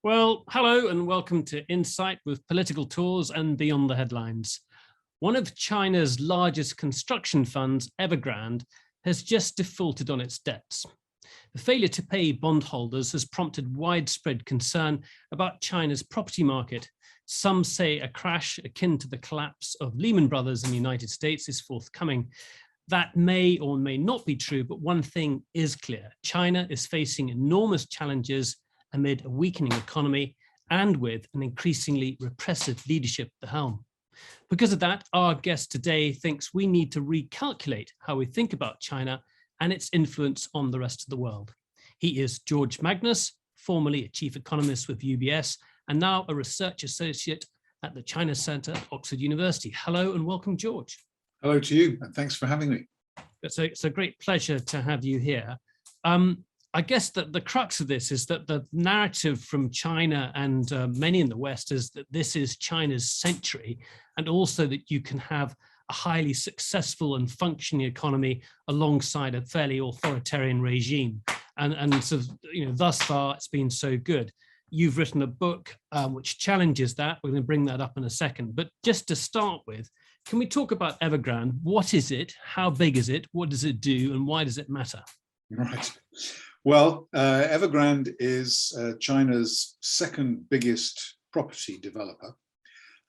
Well, hello and welcome to Insight with Political Tours and Beyond the Headlines. One of China's largest construction funds, Evergrande, has just defaulted on its debts. The failure to pay bondholders has prompted widespread concern about China's property market. Some say a crash akin to the collapse of Lehman Brothers in the United States is forthcoming. That may or may not be true, but one thing is clear. China is facing enormous challenges amid a weakening economy and with an increasingly repressive leadership at the helm. Because of that, our guest today thinks we need to recalculate how we think about China and its influence on the rest of the world. He is George Magnus, formerly a chief economist with UBS, and now a research associate at the China Center at Oxford University. Hello and welcome, George. Hello to you, and thanks for having me. It's a great pleasure to have you here. I guess that the crux of this is that the narrative from China and many in the West is that this is China's century, and also that you can have a highly successful and functioning economy alongside a fairly authoritarian regime. And sort of, thus far it's been so good. You've written a book which challenges that. We're going to bring that up in a second. But just to start with, can we talk about Evergrande? What is it? How big is it? What does it do? And why does it matter? Right. Well, Evergrande is China's second biggest property developer.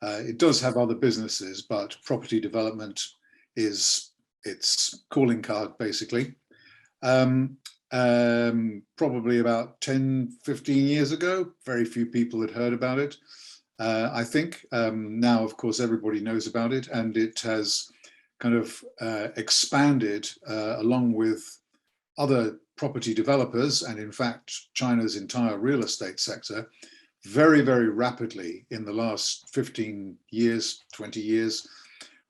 It does have other businesses, but property development is its calling card, basically. Probably about 10, 15 years ago, very few people had heard about it. I think now, of course, everybody knows about it, and it has kind of expanded along with other property developers, and in fact, China's entire real estate sector, very, very rapidly in the last 15 years, 20 years,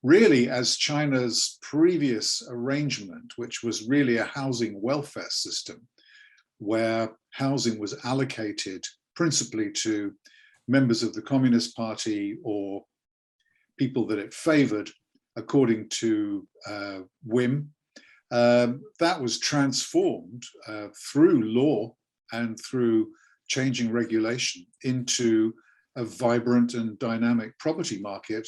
really as China's previous arrangement, which was really a housing welfare system, where housing was allocated principally to members of the Communist Party or people that it favored according to whim. That was transformed through law and through changing regulation into a vibrant and dynamic property market,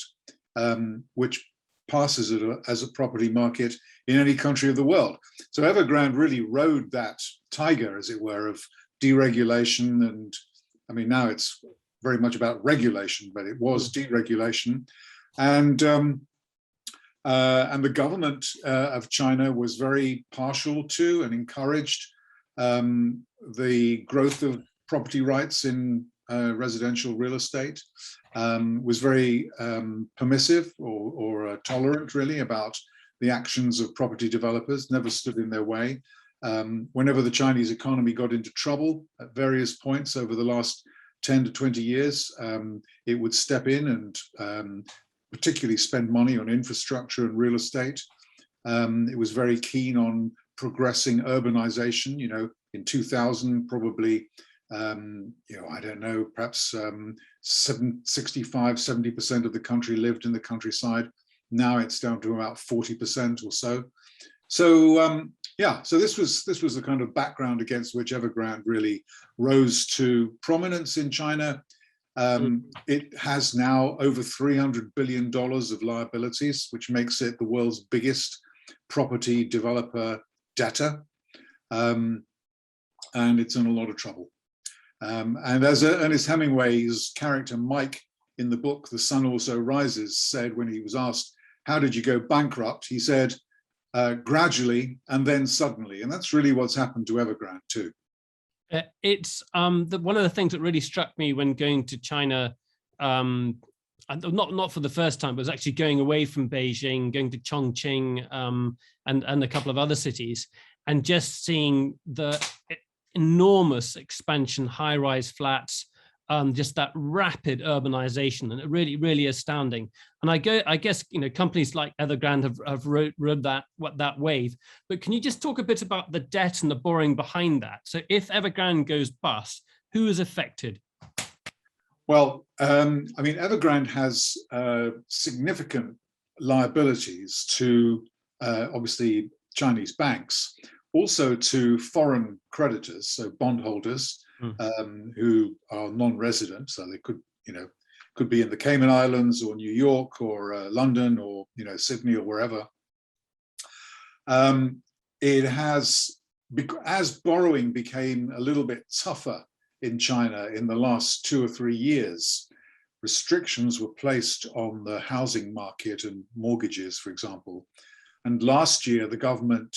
which passes it as a property market in any country of the world. So Evergrande really rode that tiger, as it were, of deregulation. And I mean, now it's very much about regulation, but it was deregulation. And the government of China was very partial to and encouraged the growth of property rights in residential real estate, was very permissive or tolerant, really, about the actions of property developers, never stood in their way. Whenever the Chinese economy got into trouble at various points over the last 10 to 20 years, it would step in and particularly spend money on infrastructure and real estate. It was very keen on progressing urbanization. In 2000, probably, I don't know, perhaps 65, 70% of the country lived in the countryside. Now it's down to about 40% or so. So so this was the kind of background against which Evergrande really rose to prominence in China. It has now over $300 billion of liabilities, which makes it the world's biggest property developer debtor. And it's in a lot of trouble. And as Ernest Hemingway's character Mike in the book The Sun Also Rises said when he was asked, how did you go bankrupt? He said, gradually and then suddenly. And that's really what's happened to Evergrande too. It's one of the things that really struck me when going to China, not for the first time, but was actually going away from Beijing, going to Chongqing and a couple of other cities, and just seeing the enormous expansion, high-rise flats, just that rapid urbanization, and it really astounding. And I guess companies like Evergrande have rode that wave. But can you just talk a bit about the debt and the borrowing behind that? So if Evergrande goes bust, who is affected? Well, Evergrande has significant liabilities to obviously Chinese banks, also to foreign creditors, so bondholders, who are non-resident, so they could be in the Cayman Islands or New York or London or Sydney or wherever. It has, as borrowing became a little bit tougher in China in the last 2 or 3 years, restrictions were placed on the housing market and mortgages, for example. And last year, the government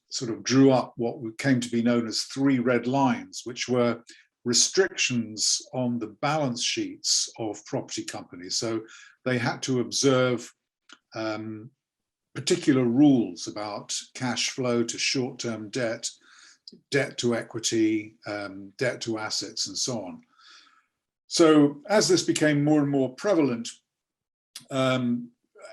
sort of drew up what came to be known as 3 red lines, which were restrictions on the balance sheets of property companies. So they had to observe particular rules about cash flow to short-term debt, debt to equity, debt to assets, and so on. So as this became more and more prevalent,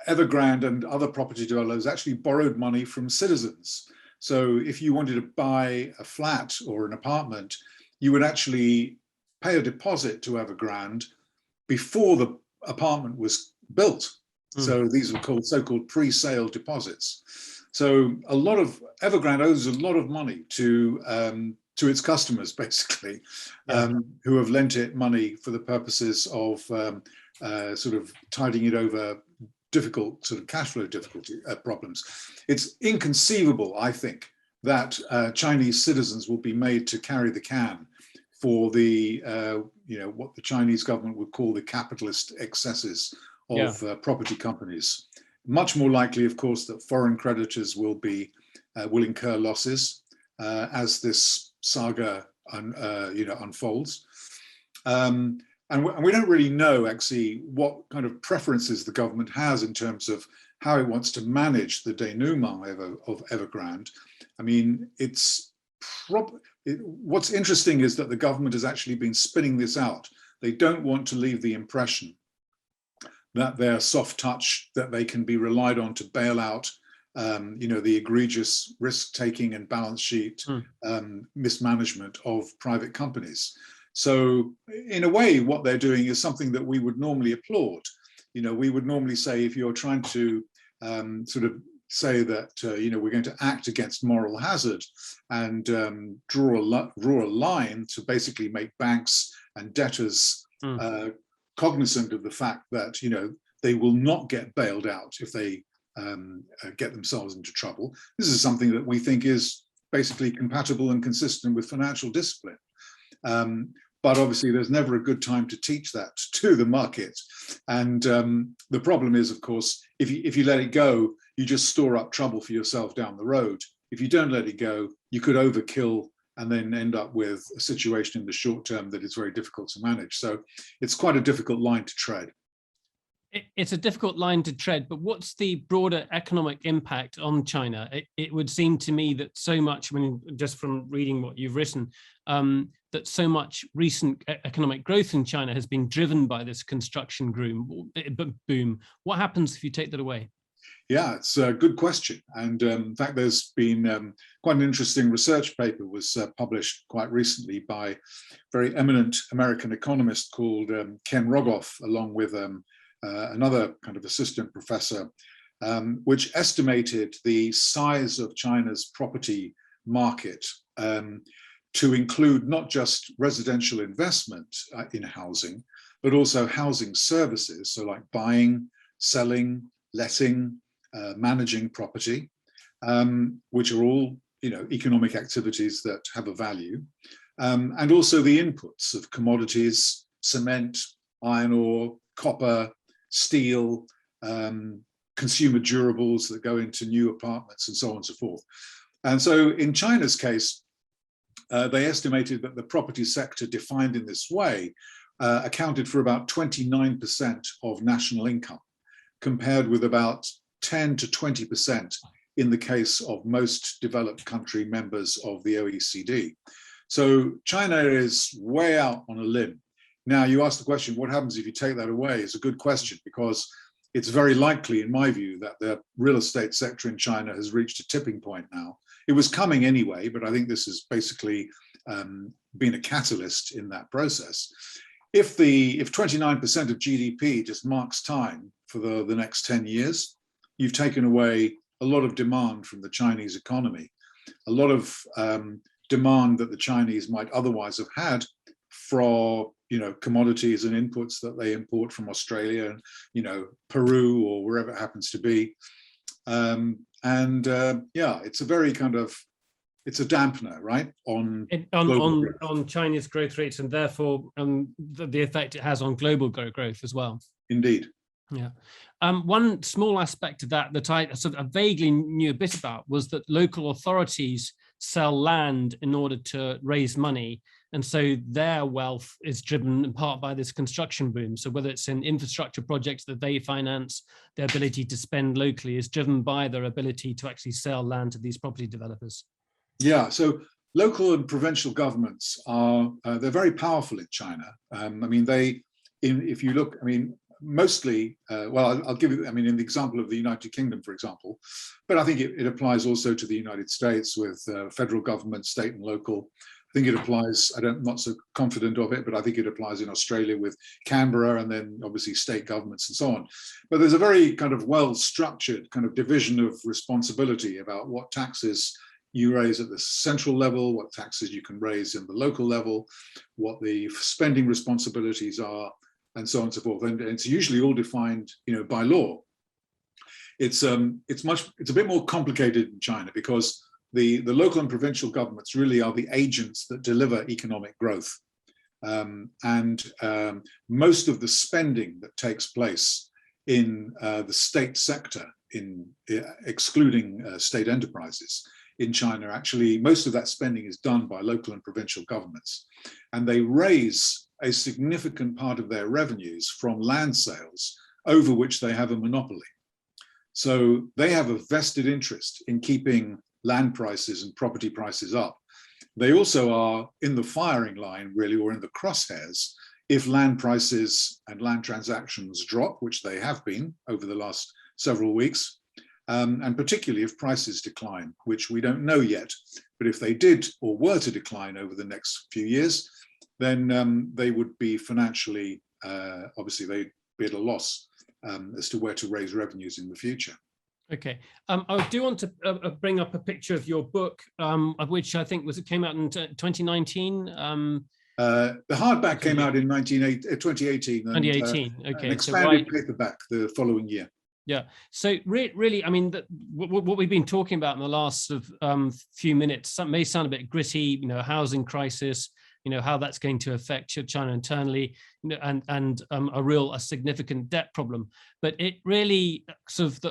Evergrande and other property developers actually borrowed money from citizens. So if you wanted to buy a flat or an apartment, you would actually pay a deposit to Evergrande before the apartment was built. So these are called so-called pre-sale deposits. So a lot of Evergrande owes a lot of money to its customers, basically, who have lent it money for the purposes of sort of tiding it over difficult sort of cash flow problems. It's inconceivable, I think, that Chinese citizens will be made to carry the can for the what the Chinese government would call the capitalist excesses of property companies. Much more likely, of course, that foreign creditors will incur losses as this saga unfolds. And we don't really know, actually, what kind of preferences the government has in terms of how it wants to manage the denouement of Evergrande. I mean, what's interesting is that the government has actually been spinning this out. They don't want to leave the impression that they're soft touch, that they can be relied on to bail out the egregious risk-taking and balance sheet mismanagement of private companies. So in a way, what they're doing is something that we would normally applaud. We would normally say, if you're trying to sort of say that, we're going to act against moral hazard and draw a line to basically make banks and debtors cognizant of the fact that, they will not get bailed out if they get themselves into trouble. This is something that we think is basically compatible and consistent with financial discipline. But obviously there's never a good time to teach that to the market. And the problem is, of course, if you let it go, you just store up trouble for yourself down the road. If you don't let it go, you could overkill and then end up with a situation in the short term that is very difficult to manage. So it's quite a difficult line to tread. It's a difficult line to tread, but what's the broader economic impact on China? It would seem to me that so much, just from reading what you've written, that so much recent economic growth in China has been driven by this construction boom. What happens if you take that away? Yeah, it's a good question. And in fact, there's been quite an interesting research paper was published quite recently by a very eminent American economist called Ken Rogoff, along with another kind of assistant professor, which estimated the size of China's property market to include not just residential investment in housing, but also housing services. So like buying, selling, letting, managing property, which are all, economic activities that have a value. And also the inputs of commodities, cement, iron ore, copper, steel, consumer durables that go into new apartments and so on and so forth. And so in China's case, they estimated that the property sector defined in this way accounted for about 29% of national income, compared with about 10 to 20% in the case of most developed country members of the OECD. So China is way out on a limb. Now, you asked the question, what happens if you take that away? It's a good question, because it's very likely, in my view, that the real estate sector in China has reached a tipping point now. It was coming anyway, but I think this has basically been a catalyst in that process. If 29% of GDP just marks time for the next 10 years, you've taken away a lot of demand from the Chinese economy. A lot of demand that the Chinese might otherwise have had for, commodities and inputs that they import from Australia and, Peru or wherever it happens to be. It's a very it's a dampener, right, on China's growth rates, and therefore the effect it has on global growth as well. Indeed. Yeah. One small aspect of that I sort of vaguely knew a bit about was that local authorities sell land in order to raise money. And so their wealth is driven in part by this construction boom. So whether it's in infrastructure projects that they finance, their ability to spend locally is driven by their ability to actually sell land to these property developers. Yeah, so local and provincial governments they're very powerful in China. If you look, mostly, I'll give you, in the example of the United Kingdom, for example, but I think it applies also to the United States with federal government, state and local. I think it applies, I'm not so confident of it, but I think it applies in Australia with Canberra and then obviously state governments and so on. But there's a very kind of well-structured kind of division of responsibility about what taxes you raise at the central level, what taxes you can raise in the local level, what the spending responsibilities are, and so on and so forth. And it's usually all defined, by law. It's a bit more complicated in China because the local and provincial governments really are the agents that deliver economic growth. Most of the spending that takes place in the state sector, excluding state enterprises in China, actually, most of that spending is done by local and provincial governments. And they raise a significant part of their revenues from land sales over which they have a monopoly. So they have a vested interest in keeping land prices and property prices up. They also are in the firing line, really, or in the crosshairs, if land prices and land transactions drop, which they have been over the last several weeks, and particularly if prices decline, which we don't know yet. But if they did or were to decline over the next few years, then they would be financially, obviously they'd be at a loss as to where to raise revenues in the future. Okay, I do want to bring up a picture of your book, of which I think came out in 2019. The hardback came out in 2018. 2018, okay. An expanded paperback the following year. Yeah, so really, what we've been talking about in the last sort of, few minutes may sound a bit gritty, housing crisis, how that's going to affect China internally, and a significant debt problem. But it really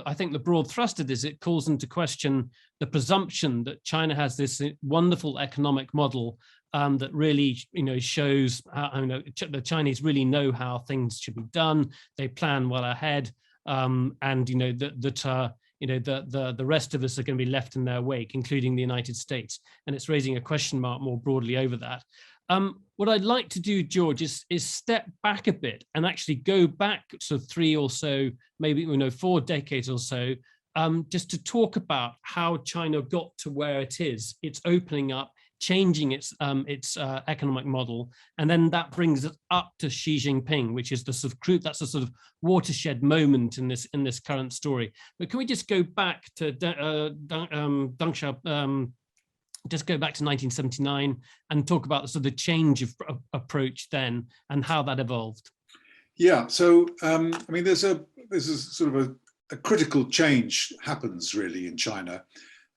I think the broad thrust of this, it calls into question the presumption that China has this wonderful economic model that really, shows how the Chinese really know how things should be done. They plan well ahead, and the rest of us are going to be left in their wake, including the United States. And it's raising a question mark more broadly over that. What I'd like to do, George, is step back a bit and actually go back sort of 3 or so, maybe 4 decades or so, just to talk about how China got to where it is. It's opening up, changing its economic model, and then that brings us up to Xi Jinping, which is that's a sort of watershed moment in this current story. But can we just go back to just go back to 1979 and talk about the change of approach then and how that evolved? Yeah, so this is sort of a critical change happens really in China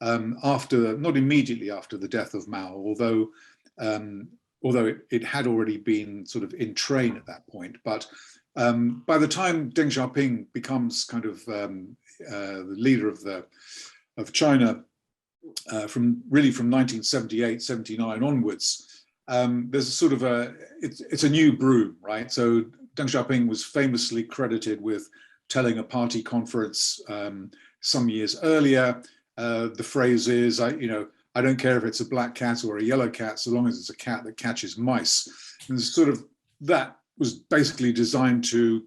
not immediately after the death of Mao, although it had already been sort of in train at that point. But by the time Deng Xiaoping becomes kind of the leader of China, from 1978, 79 onwards, there's a sort of it's a new broom, right? So Deng Xiaoping was famously credited with telling a party conference some years earlier, the phrase is, I don't care if it's a black cat or a yellow cat, so long as it's a cat that catches mice. And sort of that was basically designed to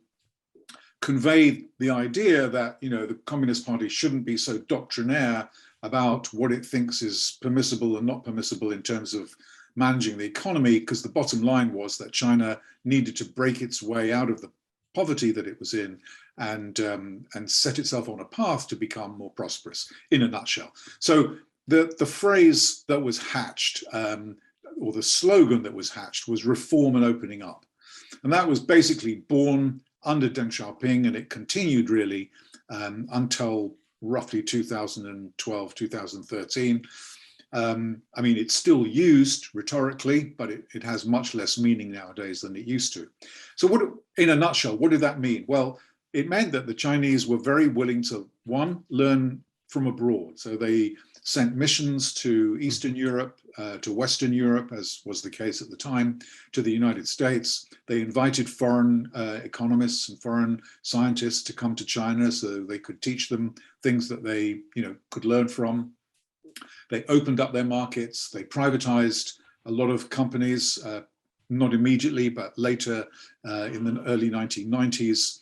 convey the idea that, the Communist Party shouldn't be so doctrinaire about what it thinks is permissible and not permissible in terms of managing the economy, because the bottom line was that China needed to break its way out of the poverty that it was in and set itself on a path to become more prosperous, in a nutshell. So the phrase that was hatched, or the slogan that was hatched, was reform and opening up. And that was basically born under Deng Xiaoping, and it continued really until roughly 2012, 2013. I mean, it's still used rhetorically, but it has much less meaning nowadays than it used to. So what, in a nutshell, what did that mean? Well, it meant that the Chinese were very willing to, one, learn from abroad. So they sent missions to Eastern Europe, to Western Europe, as was the case at the time, to the United States. They invited foreign economists and foreign scientists to come to China so they could teach them things that they, could learn from. They opened up their markets. They privatized a lot of companies, not immediately, but later in the early 1990s.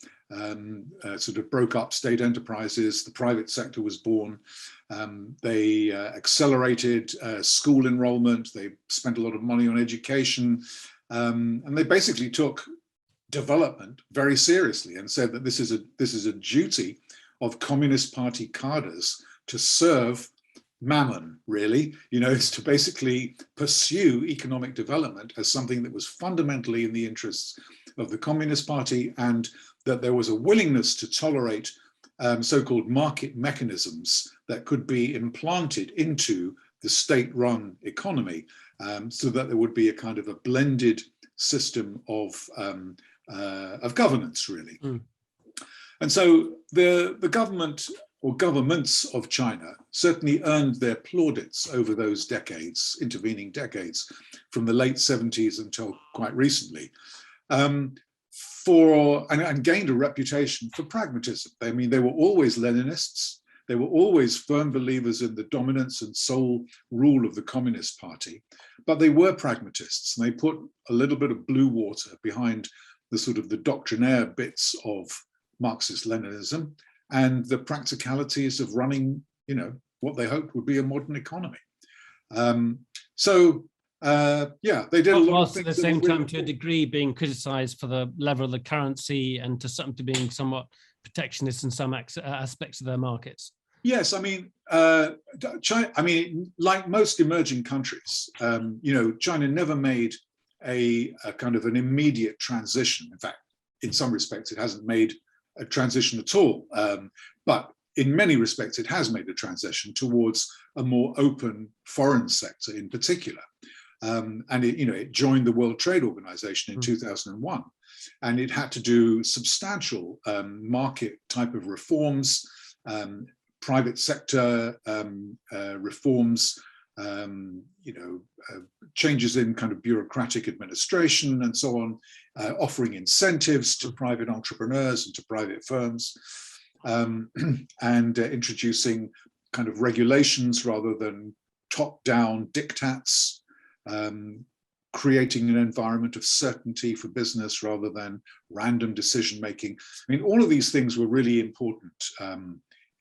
Sort of broke up state enterprises. The private sector was born. They accelerated school enrollment. They spent a lot of money on education. And they basically took development very seriously and said that this is a duty of Communist Party cadres to serve mammon, really, is to basically pursue economic development as something that was fundamentally in the interests of the Communist Party, and that there was a willingness to tolerate so-called market mechanisms that could be implanted into the state-run economy, so that there would be a kind of a blended system of governance, really. Mm. And so the government or governments of China certainly earned their plaudits over those decades, intervening decades, from the late 70s until quite recently. And gained a reputation for pragmatism. I mean, they were always Leninists. They were always firm believers in the dominance and sole rule of the Communist Party, but they were pragmatists, and they put a little bit of blue water behind the sort of the doctrinaire bits of Marxist-Leninism and the practicalities of running, what they hoped would be a modern economy. They did a lot of things. At the same time, to a degree, being criticised for the level of the currency and to being somewhat protectionist in some aspects of their markets. Yes, I mean, China, like most emerging countries, China never made a kind of an immediate transition. In fact, in some respects, it hasn't made a transition at all. But in many respects, it has made a transition towards a more open foreign sector in particular. And it joined the World Trade Organization in 2001, and it had to do substantial market type of reforms, private sector reforms, changes in kind of bureaucratic administration and so on, offering incentives to private entrepreneurs and to private firms, and introducing kind of regulations rather than top-down diktats. Creating an environment of certainty for business rather than random decision making. I mean, all of these things were really important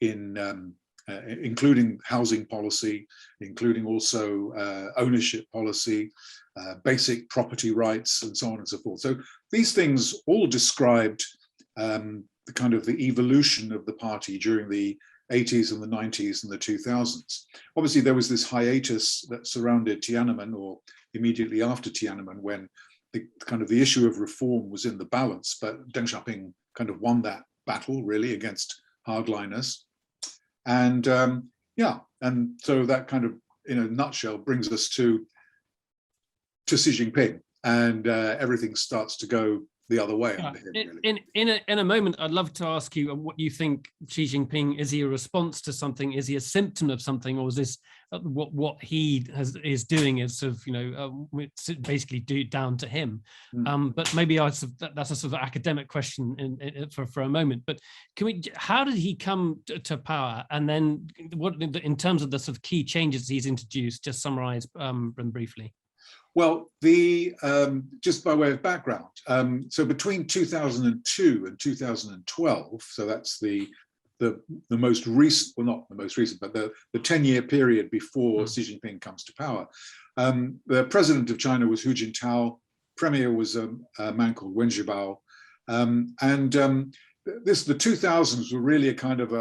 including housing policy, including also ownership policy, basic property rights, and so on and so forth. So these things all described the kind of the evolution of the party during the 80s and the 90s and the 2000s. Obviously, there was this hiatus that surrounded Tiananmen, or immediately after Tiananmen, when the issue of reform was in the balance, but Deng Xiaoping kind of won that battle really against hardliners. And and so that kind of, in a nutshell, brings us to Xi Jinping, and everything starts to go the other way. In a moment, I'd love to ask you what you think Xi Jinping, is he a response to something? Is he a symptom of something? Or is this what he is doing is sort of, basically down to him? But maybe that's a sort of academic question for a moment. But how did he come to power? And then what, in terms of the sort of key changes he's introduced, just summarize them briefly. Well, just by way of background, so between 2002 and 2012, so that's the most recent, well, not the most recent, but the 10-year period before Xi Jinping comes to power, the president of China was Hu Jintao, premier was a man called Wen Jiabao, the 2000s were really a kind of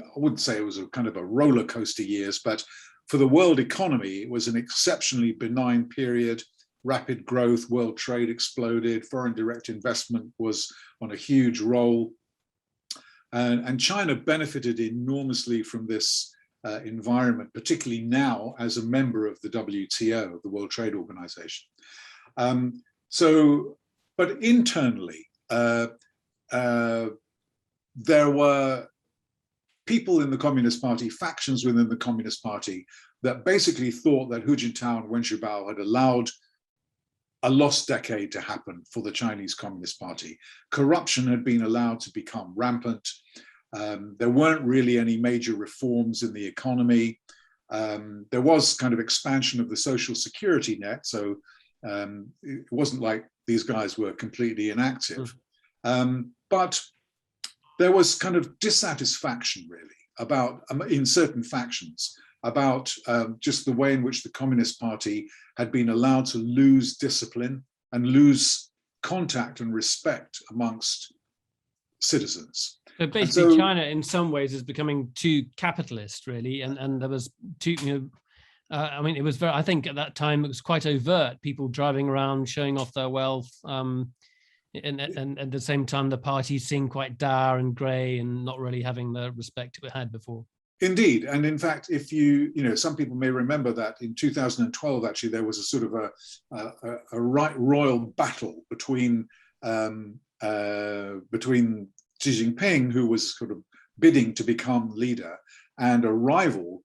I wouldn't say it was a kind of a roller coaster years, but for the world economy, it was an exceptionally benign period. Rapid growth, world trade exploded, foreign direct investment was on a huge roll. And China benefited enormously from this environment, particularly now as a member of the WTO, the World Trade Organization. But internally, there were people in the Communist Party, factions within the Communist Party, that basically thought that Hu Jintao and Wen Jiabao had allowed a lost decade to happen for the Chinese Communist Party. Corruption had been allowed to become rampant. There weren't really any major reforms in the economy. There was kind of expansion of the social security net, so it wasn't like these guys were completely inactive. But there was kind of dissatisfaction, really, about in certain factions about just the way in which the Communist Party had been allowed to lose discipline and lose contact and respect amongst citizens. So basically, China, in some ways, is becoming too capitalist, really, and there was too, I mean, it was very. I think at that time it was quite overt. People driving around, showing off their wealth, and at the same time, the party seemed quite dour and grey and not really having the respect it had before. Indeed, and in fact, if some people may remember that in 2012, actually, there was a sort of a royal battle between Xi Jinping, who was sort of bidding to become leader, and a rival,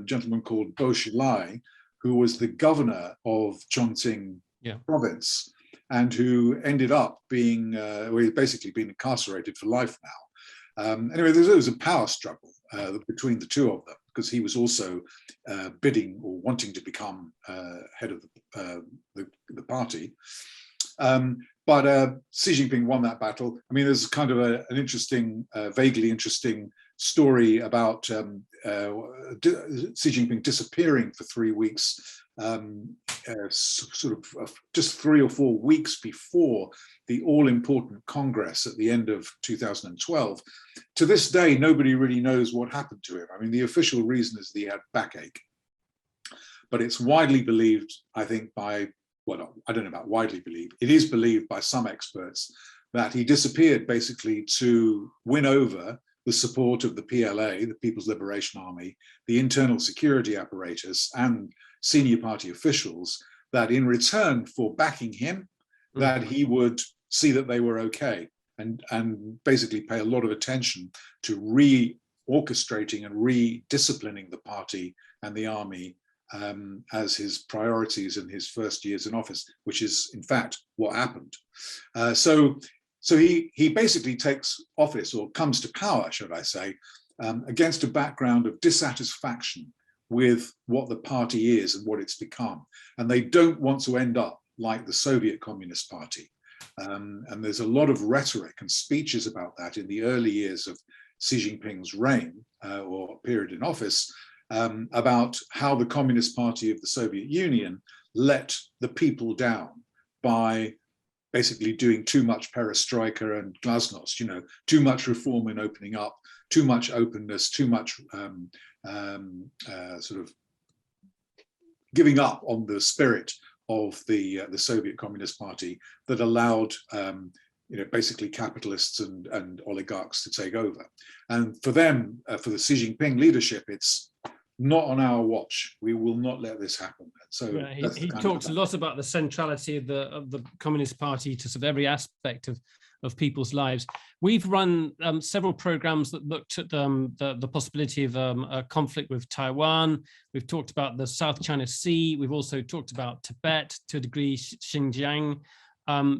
gentleman called Bo Xilai, who was the governor of Chongqing province, and who ended up being, basically being incarcerated for life now. Anyway, there was a power struggle between the two of them, because he was also bidding or wanting to become head of the party. But Xi Jinping won that battle. I mean, there's kind of an interesting, vaguely interesting story about Xi Jinping disappearing for 3 weeks, sort of just 3 or 4 weeks before the all-important Congress at the end of 2012. To this day, nobody really knows what happened to him. I mean, the official reason is that he had backache. But it's widely believed, I think, well, I don't know about widely believed, it is believed by some experts that he disappeared basically to win over the support of the PLA, the People's Liberation Army, the internal security apparatus, and senior party officials, that in return for backing him, that he would see that they were okay, and basically pay a lot of attention to re-orchestrating and re-disciplining the party and the army as his priorities in his first years in office, which is in fact what happened. So he basically takes office, or comes to power, should I say, against a background of dissatisfaction with what the party is and what it's become. And they don't want to end up like the Soviet Communist Party. And there's a lot of rhetoric and speeches about that in the early years of Xi Jinping's reign or period in office, about how the Communist Party of the Soviet Union let the people down by basically doing too much perestroika and glasnost, too much reform and opening up, too much openness, too much sort of giving up on the spirit of the Soviet Communist Party that allowed basically capitalists and oligarchs to take over. And for them, for the Xi Jinping leadership, it's not on our watch. We will not let this happen. So he talks a lot about the centrality of the Communist Party to sort of every aspect of people's lives. We've run several programs that looked at the possibility of a conflict with Taiwan. We've talked about the South China Sea. We've also talked about Tibet, to a degree, Xinjiang.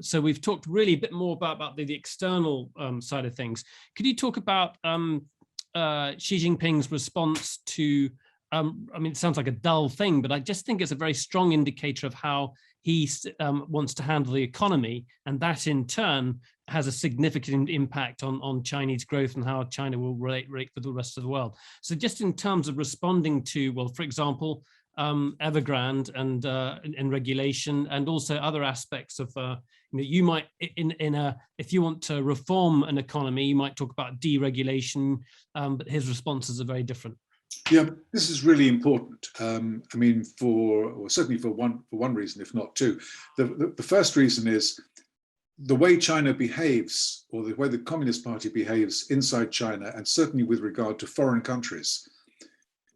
So we've talked really a bit more about the external side of things. Could you talk about Xi Jinping's response to, I mean, it sounds like a dull thing, but I just think it's a very strong indicator of how he wants to handle the economy, and that in turn has a significant impact on Chinese growth and how China will relate with the rest of the world. So just in terms of responding to, well, for example, Evergrande and in regulation, and also other aspects of you might if you want to reform an economy, you might talk about deregulation, but his responses are very different. Yeah, this is really important. I mean, certainly for one reason, if not two. The first reason is the way China behaves, or the way the Communist Party behaves inside China, and certainly with regard to foreign countries,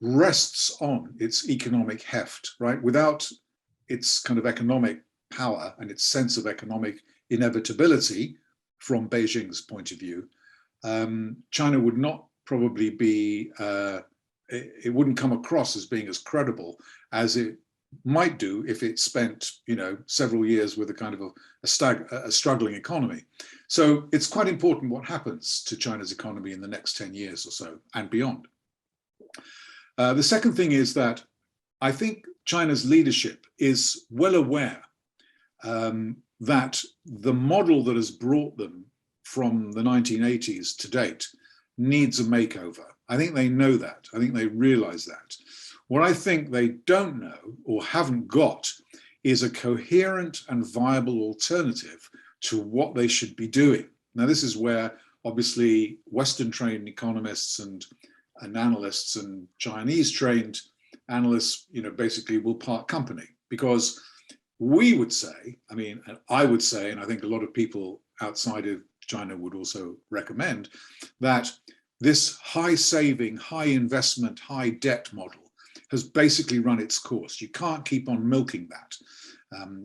rests on its economic heft, right? Without its kind of economic power and its sense of economic inevitability from Beijing's point of view, China would not probably be, it wouldn't come across as being as credible as it might do if it spent, several years with a kind of a struggling economy. So it's quite important what happens to China's economy in the next 10 years or so and beyond. The second thing is that I think China's leadership is well aware that the model that has brought them from the 1980s to date needs a makeover. I think they know that. I think they realize that. What I think they don't know or haven't got is a coherent and viable alternative to what they should be doing. Now, this is where obviously Western-trained economists and analysts and Chinese-trained analysts, basically will part company, because we would say, I would say, and I think a lot of people outside of China would also recommend, that this high saving, high investment, high debt model has basically run its course. You can't keep on milking that.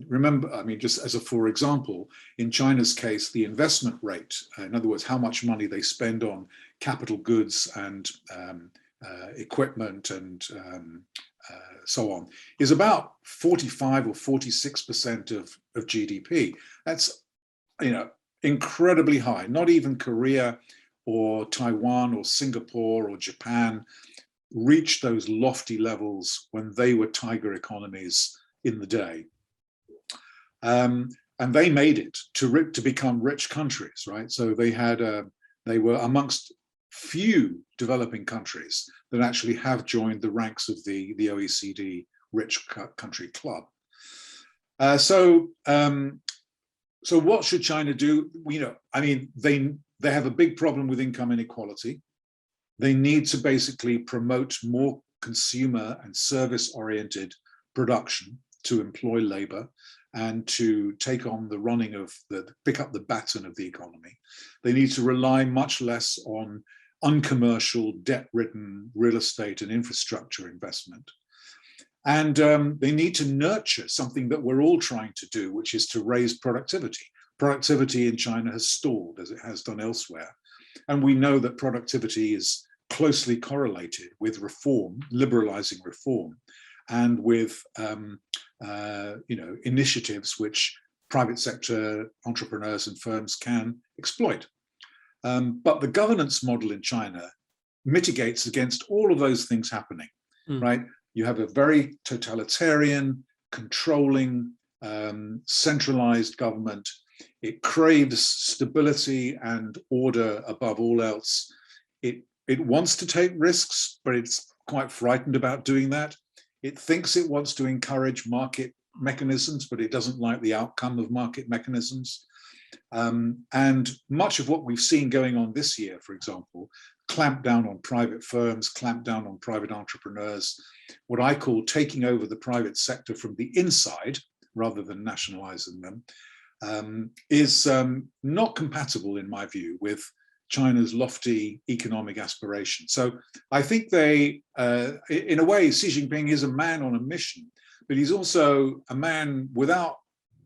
Remember, just as a for example, in China's case, the investment rate, in other words, how much money they spend on capital goods and equipment and so on, is about 45 or 46% of GDP. That's, incredibly high. Not even Korea or Taiwan or Singapore or Japan reached those lofty levels when they were tiger economies in the day. And they made it to become rich countries, right? So they were amongst few developing countries that actually have joined the ranks of the OECD rich country club. So what should China do? They have a big problem with income inequality. They need to basically promote more consumer and service-oriented production to employ labor and to take on the running of pick up the baton of the economy. They need to rely much less on uncommercial, debt-ridden real estate and infrastructure investment. And they need to nurture something that we're all trying to do, which is to raise productivity. Productivity in China has stalled, as it has done elsewhere. And we know that productivity is closely correlated with reform, liberalizing reform, and with initiatives which private sector entrepreneurs and firms can exploit. But the governance model in China mitigates against all of those things happening, right? You have a very totalitarian, controlling, centralized government. It craves stability and order above all else. It wants to take risks, but it's quite frightened about doing that. It thinks it wants to encourage market mechanisms, but it doesn't like the outcome of market mechanisms. And much of what we've seen going on this year, for example, clamp down on private firms, clamp down on private entrepreneurs, what I call taking over the private sector from the inside rather than nationalizing them, is not compatible, in my view, with China's lofty economic aspirations. So I think they, in a way, Xi Jinping is a man on a mission, but he's also a man without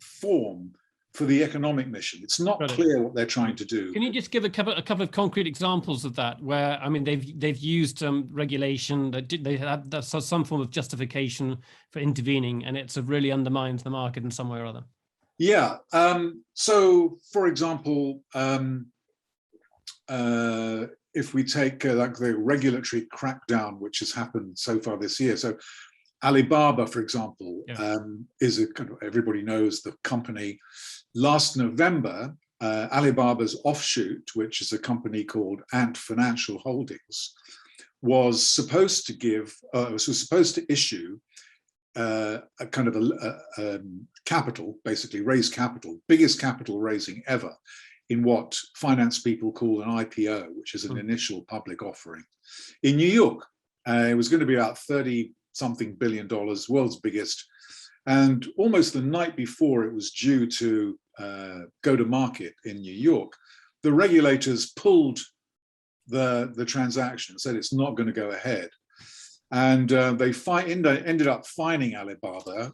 form for the economic mission. It's not clear what they're trying to do. Can you just give a couple of concrete examples of that, where they've used regulation, they had some form of justification for intervening, and it's really undermines the market in some way or other? Yeah. So, for example, if we take like the regulatory crackdown which has happened so far this year, so Alibaba, for example, is a kind of, everybody knows the company. Last November, Alibaba's offshoot, which is a company called Ant Financial Holdings, was supposed to issue a kind of capital, basically raised capital, biggest capital raising ever in what finance people call an IPO, which is an initial public offering in New York. It was going to be about $30-something billion, world's biggest. And almost the night before it was due to go to market in New York, the regulators pulled the transaction, said it's not going to go ahead. And they ended up fining Alibaba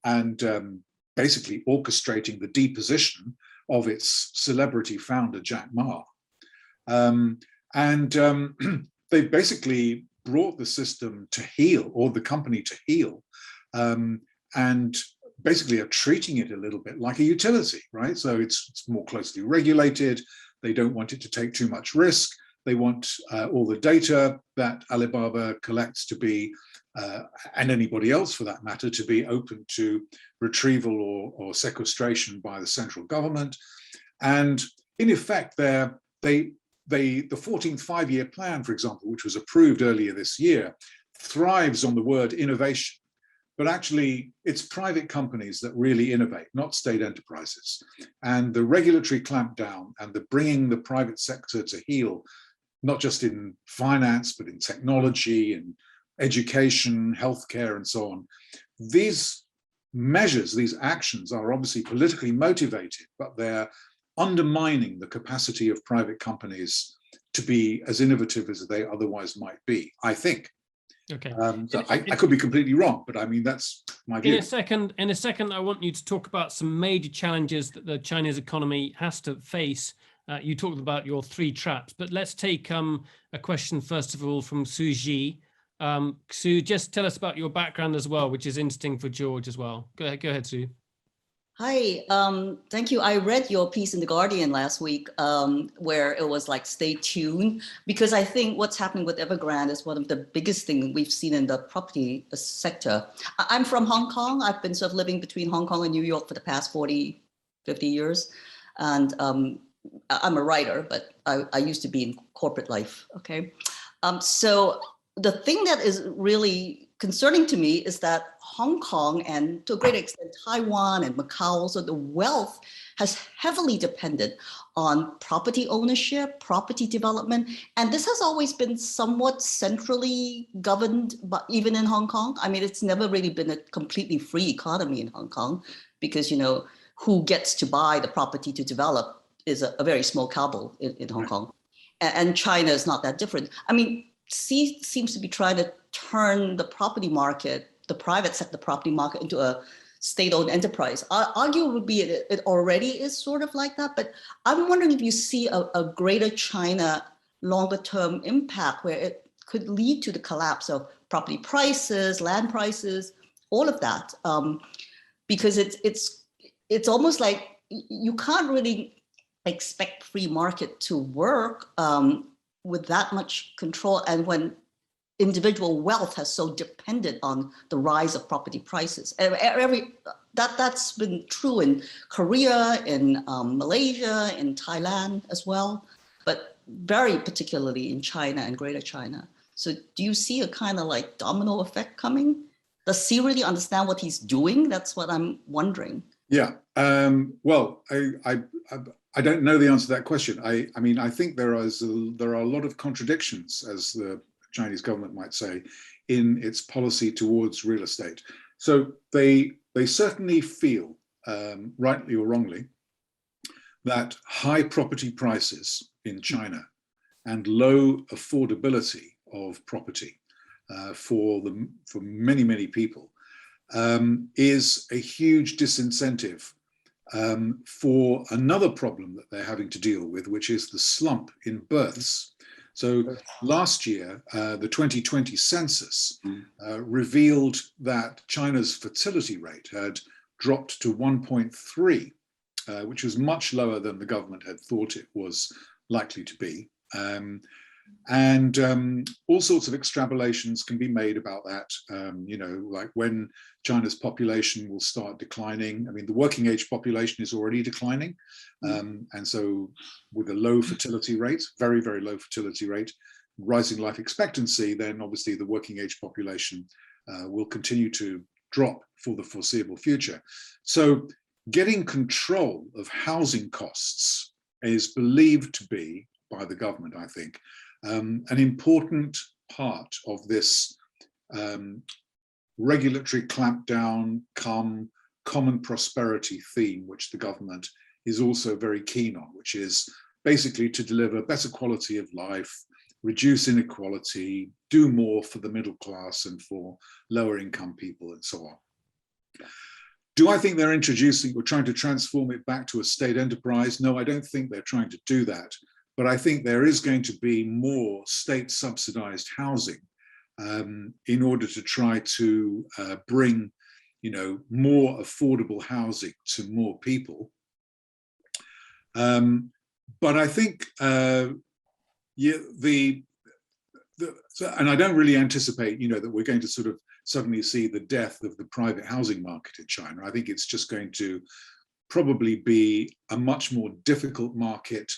and basically orchestrating the deposition of its celebrity founder, Jack Ma. They basically brought the system to heel, or the company to heel, and basically are treating it a little bit like a utility, right? So it's more closely regulated. They don't want it to take too much risk. They want all the data that Alibaba collects to be, and anybody else for that matter, to be open to retrieval or sequestration by the central government. And in effect, the 14th five-year plan, for example, which was approved earlier this year, thrives on the word innovation. But actually, it's private companies that really innovate, not state enterprises. And the regulatory clampdown and the bringing the private sector to heel, not just in finance, but in technology and education, healthcare, and so on. These measures, these actions are obviously politically motivated, but they're undermining the capacity of private companies to be as innovative as they otherwise might be, I think. Okay. So I could be completely wrong, but I mean, that's my view. In a second, I want you to talk about some major challenges that the Chinese economy has to face. You talked about your three traps, but let's take a question first of all from Su Ji. Su, just tell us about your background as well, which is interesting for George as well. Go ahead, Su. Hi, thank you. I read your piece in The Guardian last week where it was like, stay tuned, because I think what's happening with Evergrande is one of the biggest things we've seen in the property sector. I'm from Hong Kong. I've been sort of living between Hong Kong and New York for the past 40, 50 years. And I'm a writer, but I used to be in corporate life, okay? So the thing that is really concerning to me is that Hong Kong and to a great extent Taiwan and Macau, also the wealth has heavily depended on property ownership, property development. And this has always been somewhat centrally governed, but even in Hong Kong. I mean, it's never really been a completely free economy in Hong Kong because, you know, who gets to buy the property to develop is a very small cabal in Hong Kong. And China is not that different. I mean, Xi seems to be trying to turn the property market, the private sector property market, into a state-owned enterprise. Argue would be it already is sort of like that, but I'm wondering if you see a greater China longer-term impact where it could lead to the collapse of property prices, land prices, all of that, because it's almost like you can't really expect free market to work with that much control, and when individual wealth has so dependent on the rise of property prices. That's been true in Korea, in Malaysia, in Thailand as well, but very particularly in China and Greater China. So do you see a kind of like domino effect coming? Does Xi really understand what he's doing? That's what I'm wondering. Yeah, well, I don't know the answer to that question. I mean, I think there are a lot of contradictions, as the Chinese government might say, in its policy towards real estate. So they certainly feel, rightly or wrongly, that high property prices in China and low affordability of property for many, many people is a huge disincentive for another problem that they're having to deal with, which is the slump in births. So last year, the 2020 census revealed that China's fertility rate had dropped to 1.3, which was much lower than the government had thought it was likely to be. All sorts of extrapolations can be made about that, you know, like when China's population will start declining. I mean, the working age population is already declining. And so with a low fertility rate, very, very low fertility rate, rising life expectancy, then obviously the working age population will continue to drop for the foreseeable future. So getting control of housing costs is believed to be, by the government, I think, an important part of this regulatory clampdown, common prosperity theme, which the government is also very keen on, which is basically to deliver better quality of life, reduce inequality, do more for the middle class and for lower income people and so on. Do I think they're introducing or trying to transform it back to a state enterprise? No, I don't think they're trying to do that. But I think there is going to be more state subsidized housing in order to try to bring, more affordable housing to more people. But I think, and I don't really anticipate, that we're going to sort of suddenly see the death of the private housing market in China. I think it's just going to probably be a much more difficult market.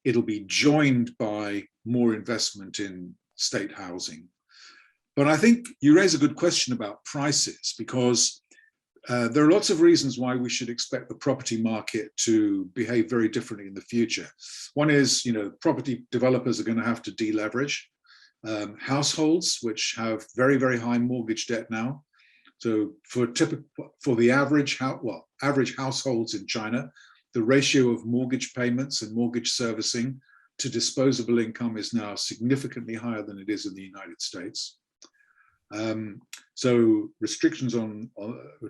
It'll be joined by more investment in state housing. But I think you raise a good question about prices, because there are lots of reasons why we should expect the property market to behave very differently in the future. One is, property developers are going to have to deleverage. Households, which have very, very high mortgage debt now. So for the average households in China, the ratio of mortgage payments and mortgage servicing to disposable income is now significantly higher than it is in the United States. So restrictions on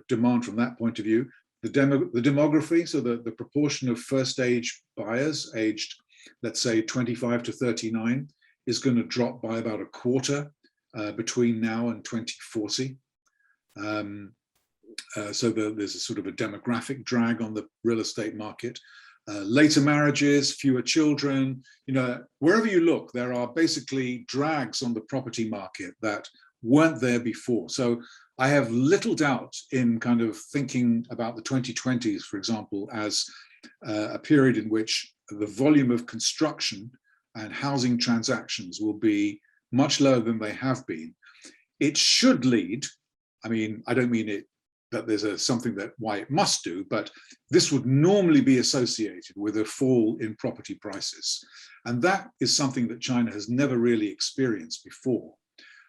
demand from that point of view. The demography, so the proportion of first age buyers aged, let's say 25 to 39, is going to drop by about a quarter between now and 2040. So there's a sort of a demographic drag on the real estate market. Later marriages, fewer children, wherever you look, there are basically drags on the property market that weren't there before. So I have little doubt in kind of thinking about the 2020s, for example, as a period in which the volume of construction and housing transactions will be much lower than they have been. It should lead, I don't mean it that there's something that why it must do, but this would normally be associated with a fall in property prices. And that is something that China has never really experienced before.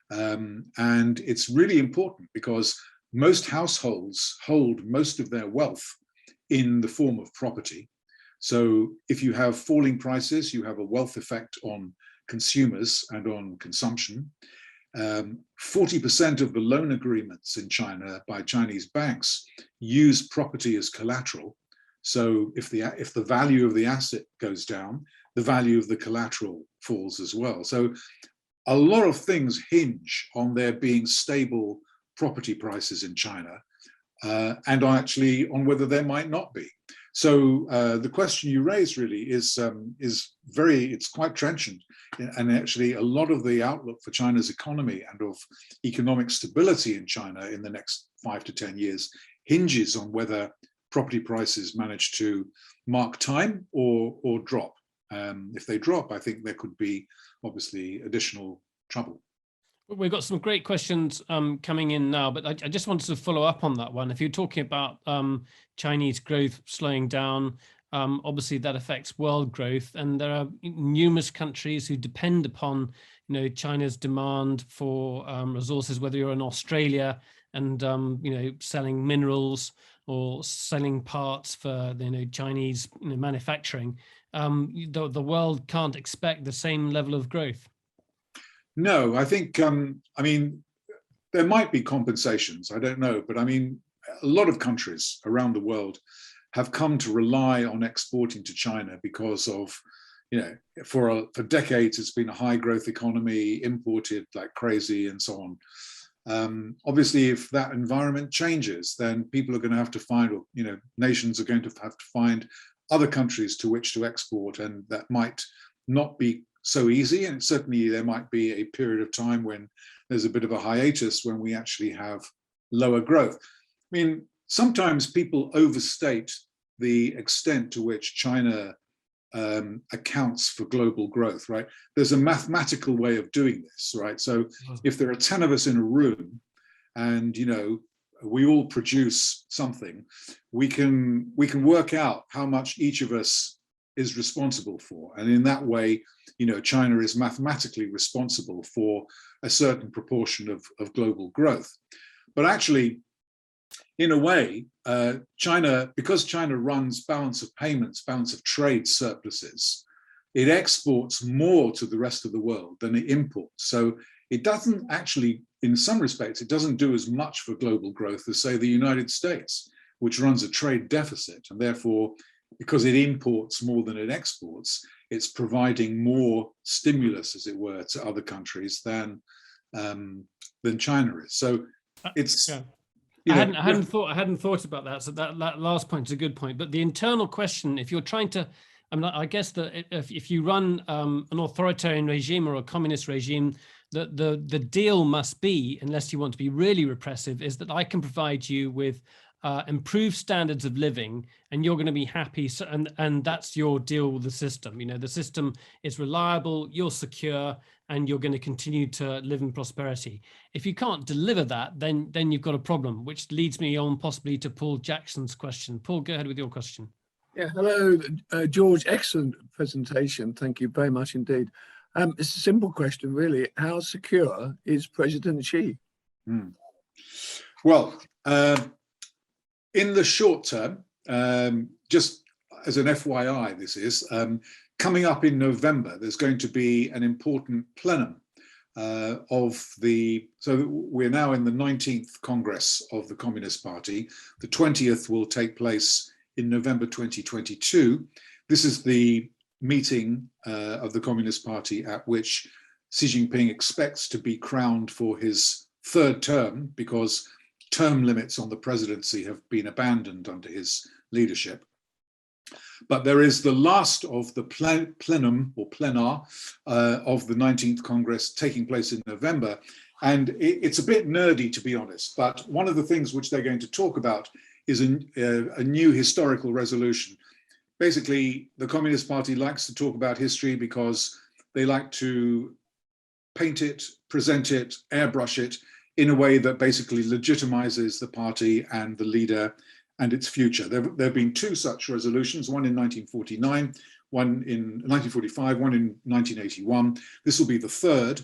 And it's really important because most households hold most of their wealth in the form of property. So if you have falling prices, you have a wealth effect on consumers and on consumption. 40% of the loan agreements in China by Chinese banks use property as collateral. So if the value of the asset goes down, the value of the collateral falls as well. So a lot of things hinge on there being stable property prices in China, and actually on whether there might not be. So the question you raise really is it's quite trenchant, and actually a lot of the outlook for China's economy and of economic stability in China in the next 5 to 10 years hinges on whether property prices manage to mark time or drop. If they drop, I think there could be obviously additional trouble. We've got some great questions coming in now, but I just wanted to follow up on that one. If you're talking about Chinese growth slowing down, obviously that affects world growth, and there are numerous countries who depend upon, China's demand for resources. Whether you're in Australia and selling minerals or selling parts for Chinese manufacturing, the world can't expect the same level of growth. No, I think, there might be compensations, I don't know, but a lot of countries around the world have come to rely on exporting to China because of, for decades, it's been a high growth economy, imported like crazy and so on. Obviously, if that environment changes, then people are going to have to find, or, nations are going to have to find other countries to which to export, and that might not be so easy. And certainly there might be a period of time when there's a bit of a hiatus when we actually have lower growth. Sometimes people overstate the extent to which China accounts for global growth, right? There's a mathematical way of doing this, right? So if there are 10 of us in a room and, we all produce something, we can work out how much each of us is responsible for. And in that way, China is mathematically responsible for a certain proportion of global growth. But actually, in a way, because China runs balance of payments, balance of trade surpluses, it exports more to the rest of the world than it imports. So it doesn't actually, in some respects, it doesn't do as much for global growth as, say, the United States, which runs a trade deficit. And therefore, because it imports more than it exports, it's providing more stimulus, as it were, to other countries than China is. So it's... Yeah. I hadn't thought about that. So that last point is a good point. But the internal question, if you're trying to, I guess that if you run an authoritarian regime or a communist regime, the deal must be, unless you want to be really repressive, is that I can provide you with improved standards of living, and you're going to be happy. So, and that's your deal with the system. The system is reliable, you're secure, and you're going to continue to live in prosperity. If you can't deliver that, then you've got a problem, which leads me on possibly to Paul Jackson's question. Paul, go ahead with your question. Yeah, hello, George. Excellent presentation. Thank you very much indeed. It's a simple question, really. How secure is President Xi? Well, in the short term, just as an FYI, this is, coming up in November, there's going to be an important plenum so we're now in the 19th Congress of the Communist Party. The 20th will take place in November 2022. This is the meeting of the Communist Party at which Xi Jinping expects to be crowned for his third term, because term limits on the presidency have been abandoned under his leadership. But there is the last of the plenum or plenar of the 19th Congress taking place in November. And it's a bit nerdy, to be honest, but one of the things which they're going to talk about is a new historical resolution. Basically, the Communist Party likes to talk about history because they like to paint it, present it, airbrush it in a way that basically legitimizes the party and the leader and its future. There have been two such resolutions, one in 1949, one in 1945, one in 1981. This will be the third.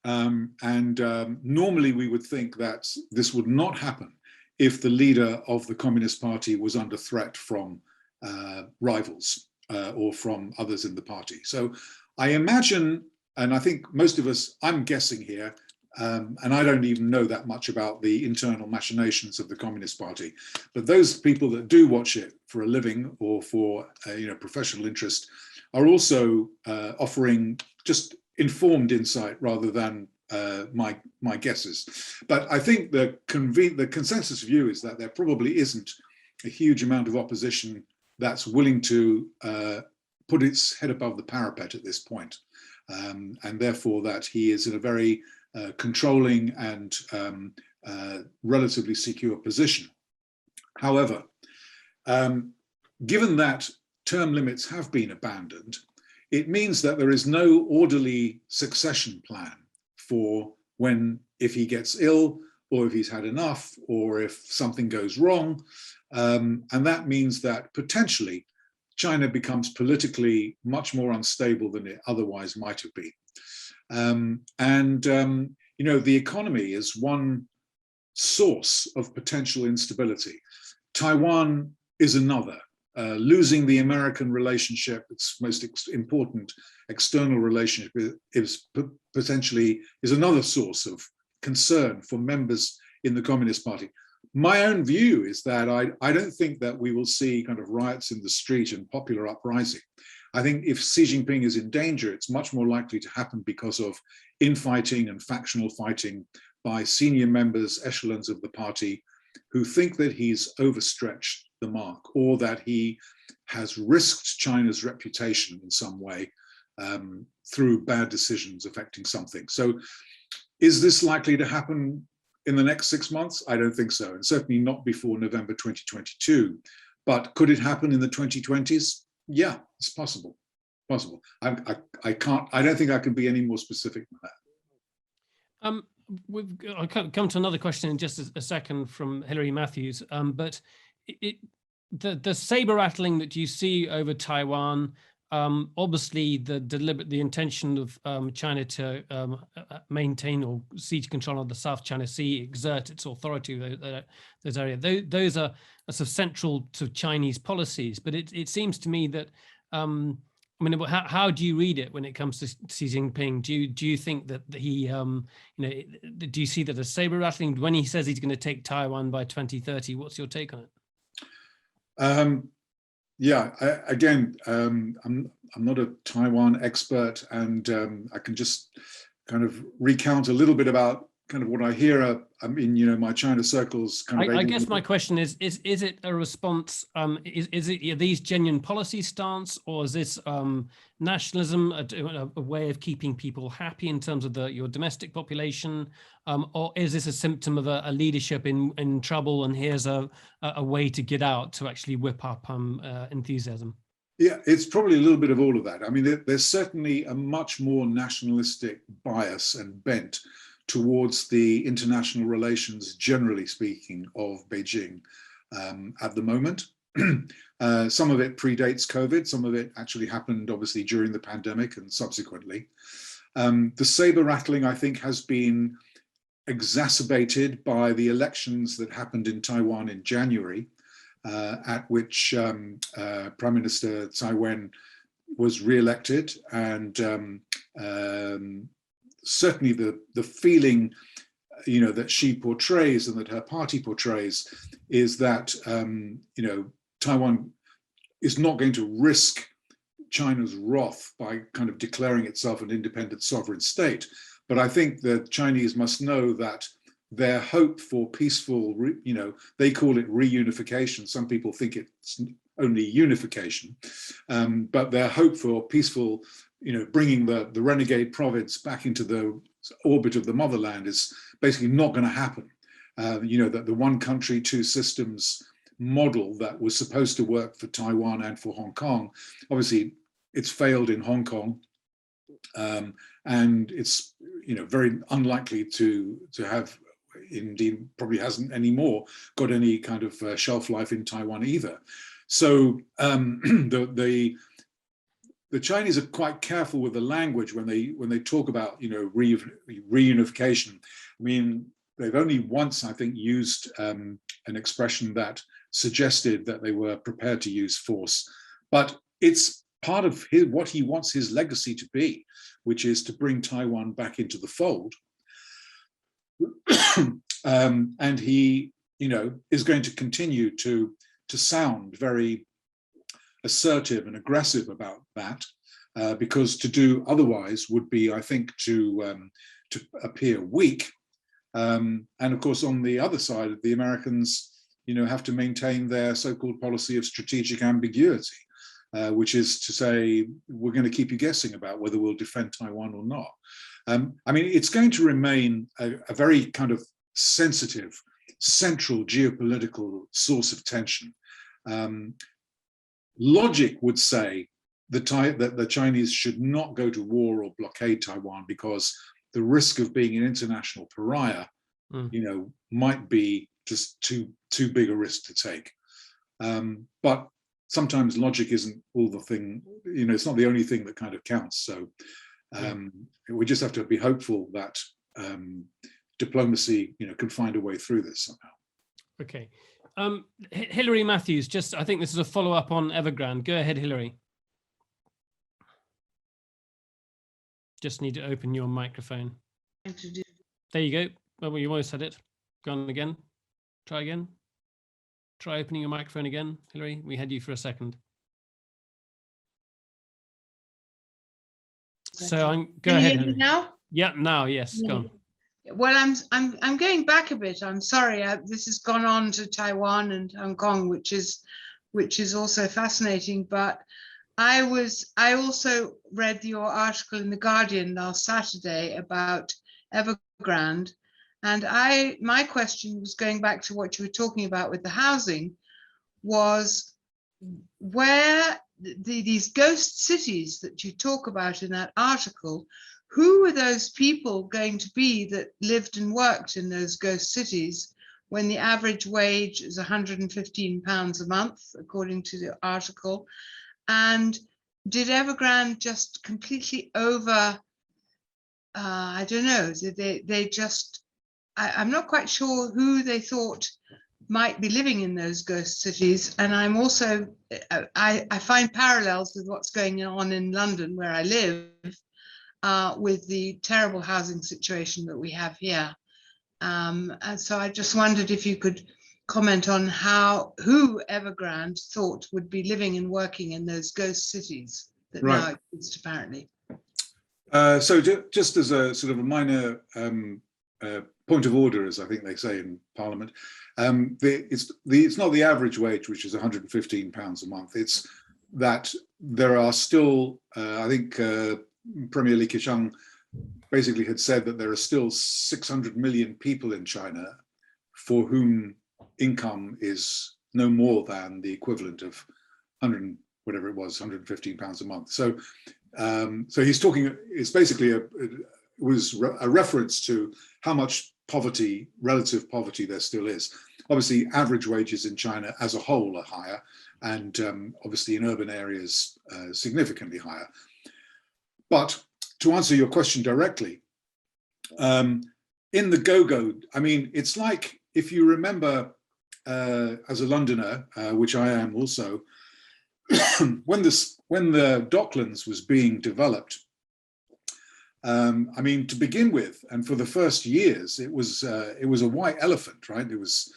Normally we would think that this would not happen if the leader of the Communist Party was under threat from rivals or from others in the party. So I imagine, and I think most of us, I'm guessing here, and I don't even know that much about the internal machinations of the Communist Party, but those people that do watch it for a living or for professional interest are also offering just informed insight rather than my guesses. But I think the consensus view is that there probably isn't a huge amount of opposition that's willing to put its head above the parapet at this point, and therefore that he is in a very controlling and relatively secure position. However, given that term limits have been abandoned, it means that there is no orderly succession plan for if he gets ill, or if he's had enough, or if something goes wrong. And that means that potentially China becomes politically much more unstable than it otherwise might have been. The economy is one source of potential instability. Taiwan is another. Losing the American relationship, its most important external relationship, is another source of concern for members in the Communist Party. My own view is that I don't think that we will see kind of riots in the street and popular uprising. I think if Xi Jinping is in danger, it's much more likely to happen because of infighting and factional fighting by senior members, echelons of the party, who think that he's overstretched the mark, or that he has risked China's reputation in some way through bad decisions affecting something. So is this likely to happen in the next 6 months? I don't think so, and certainly not before November 2022. But could it happen in the 2020s? Yeah, it's possible. I don't think I can be any more specific than that. I'll come to another question in just a second from Hilary Matthews, but the saber rattling that you see over Taiwan, obviously the intention of China to maintain or siege control of the South China Sea, exert its authority over those areas. Those are sort of central to Chinese policies. But it seems to me that, I mean, how do you read it when it comes to Xi Jinping? Do you think that he, do you see that as saber rattling when he says he's going to take Taiwan by 2030? What's your take on it? Yeah, I'm not a Taiwan expert, and I can just kind of recount a little bit about kind of what I hear. I mean, my China circles kind of. I guess my question is it a response? Are these genuine policy stance, or is this nationalism, a way of keeping people happy in terms of your domestic population, or is this a symptom of a leadership in trouble, and here's a way to get out, to actually whip up enthusiasm? Yeah, it's probably a little bit of all of that. I mean, there's certainly a much more nationalistic bias and bent towards the international relations, generally speaking, of Beijing at the moment. Some of it predates COVID, some of it actually happened obviously during the pandemic and subsequently. The saber rattling, I think, has been exacerbated by the elections that happened in Taiwan in January, at which Prime Minister Tsai Ing-wen was re-elected, and certainly the feeling, that she portrays and that her party portrays is that, Taiwan is not going to risk China's wrath by kind of declaring itself an independent sovereign state. But I think the Chinese must know that their hope for peaceful, they call it reunification. Some people think it's only unification, but their hope for peaceful, bringing the renegade province back into the orbit of the motherland is basically not going to happen. That the one country, two systems model that was supposed to work for Taiwan and for Hong Kong, obviously it's failed in Hong Kong, and it's very unlikely to have, indeed probably hasn't anymore got any kind of shelf life in Taiwan either. So the Chinese are quite careful with the language when they talk about reunification. I mean, they've only once, I think, used an expression that suggested that they were prepared to use force, but it's part of what he wants his legacy to be, which is to bring Taiwan back into the fold. And he, is going to continue to sound very assertive and aggressive about that, because to do otherwise would be, I think, to appear weak. And of course, on the other side, the Americans, have to maintain their so-called policy of strategic ambiguity, which is to say, we're going to keep you guessing about whether we'll defend Taiwan or not. I mean, it's going to remain a very kind of sensitive, central geopolitical source of tension. Logic would say that the Chinese should not go to war or blockade Taiwan because the risk of being an international pariah, might be just too big a risk to take. But sometimes logic isn't all the thing, it's not the only thing that kind of counts. So we just have to be hopeful that diplomacy, can find a way through this somehow. Okay. Hilary Matthews, I think this is a follow-up on Evergrande. Go ahead, Hilary. Just need to open your microphone. There you go. Well, you almost said it. Go on again. Try again. Try opening your microphone again, Hilary. We had you for a second. So go ahead. Can you hear me now? Yeah, now, yes. Yeah. Go on. Well, I'm going back a bit. I'm sorry. This has gone on to Taiwan and Hong Kong, which is also fascinating. But I also read your article in The Guardian last Saturday about Evergrande, and my question was going back to what you were talking about with the housing, was where these ghost cities that you talk about in that article, who were those people going to be that lived and worked in those ghost cities when the average wage is £115 a month, according to the article? And did Evergrande just completely I don't know, they just, I'm not quite sure who they thought might be living in those ghost cities. And I'm also, I find parallels with what's going on in London, where I live, with the terrible housing situation that we have here. And so I just wondered if you could comment on who Evergrande thought would be living and working in those ghost cities that now exist, apparently. So just as a sort of a minor point of order, as I think they say in Parliament, it's not the average wage, which is £115 a month. It's that there are still, I think Premier Li Keqiang basically had said that there are still 600 million people in China for whom income is no more than the equivalent of 100, whatever it was, £115 a month. So he's talking, it's basically a reference to how much poverty, relative poverty there still is. Obviously, average wages in China as a whole are higher, and obviously in urban areas, significantly higher. But to answer your question directly, in the go-go, I mean, it's like, if you remember, as a Londoner, which I am also, when the Docklands was being developed, I mean, to begin with, and for the first years, it was a white elephant, right? It was,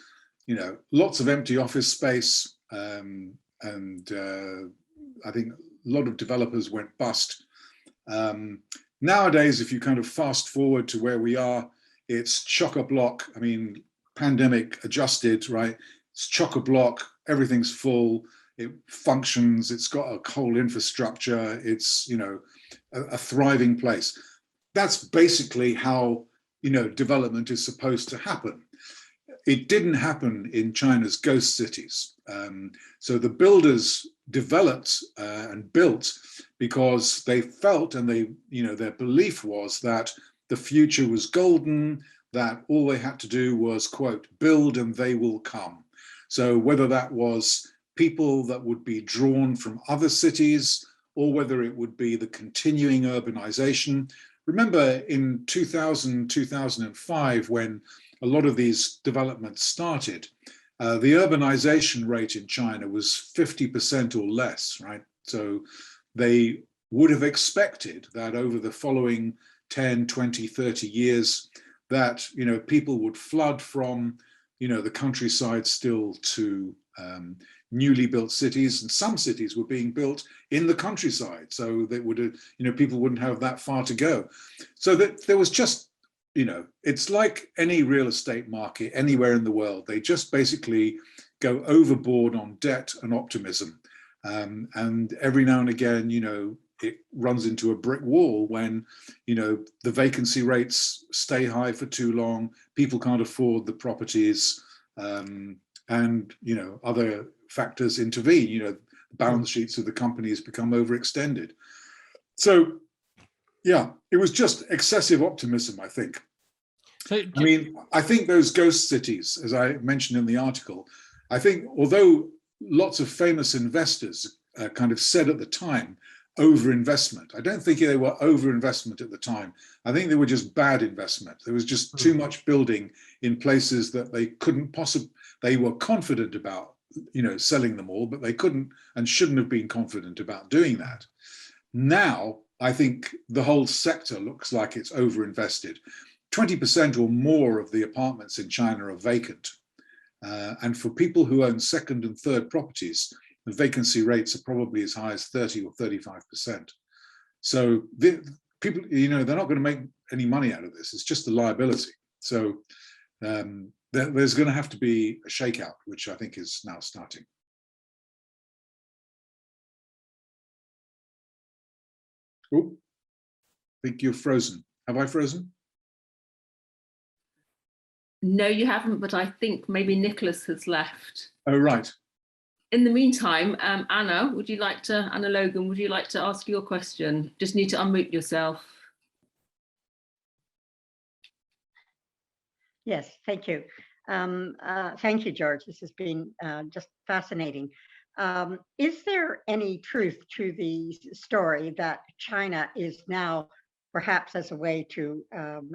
you know, lots of empty office space, and I think a lot of developers went bust. Nowadays, if you kind of fast forward to where we are, it's chock-a-block. I mean, pandemic adjusted, right? It's chock-a-block, everything's full, it functions, it's got a whole infrastructure, it's, you know, a thriving place. That's basically how, you know, development is supposed to happen. It didn't happen in China's ghost cities. So the builders developed and built because they felt, and they, you know, their belief was that the future was golden, that all they had to do was, quote, build and they will come. So whether that was people that would be drawn from other cities, or whether it would be the continuing urbanization. Remember in 2000, 2005, when a lot of these developments started, the urbanization rate in China was 50% or less, right? So they would have expected that over the following 10, 20, 30 years, that, you know, people would flood from, you know, the countryside still to newly built cities, and some cities were being built in the countryside, so they would, you know, people wouldn't have that far to go. So that there was just, you know, it's like any real estate market anywhere in the world. They just basically go overboard on debt and optimism, and every now and again, you know, it runs into a brick wall when, you know, the vacancy rates stay high for too long, people can't afford the properties, and, you know, other factors intervene. You know, the balance sheets of the companies become overextended. So, yeah, it was just excessive optimism, I think. So, I mean, I think those ghost cities, as I mentioned in the article, I think although lots of famous investors kind of said at the time, overinvestment, I don't think they were overinvestment at the time. I think they were just bad investment. There was just too much building in places that they couldn't possibly, they were confident about, you know, selling them all, but they couldn't and shouldn't have been confident about doing that. Now, I think the whole sector looks like it's overinvested. 20% or more of the apartments in China are vacant. And for people who own second and third properties, the vacancy rates are probably as high as 30 or 35%. So people, you know, they're not going to make any money out of this. It's just a liability. So there's going to have to be a shakeout, which I think is now starting. Oh, I think you're frozen. Have I frozen? No, you haven't, but I think maybe Nicholas has left. Oh, right. In the meantime, Anna Logan, would you like to ask your question? Just need to unmute yourself. Yes, thank you. Thank you, George. This has been just fascinating. Is there any truth to the story that China is now, perhaps as a way to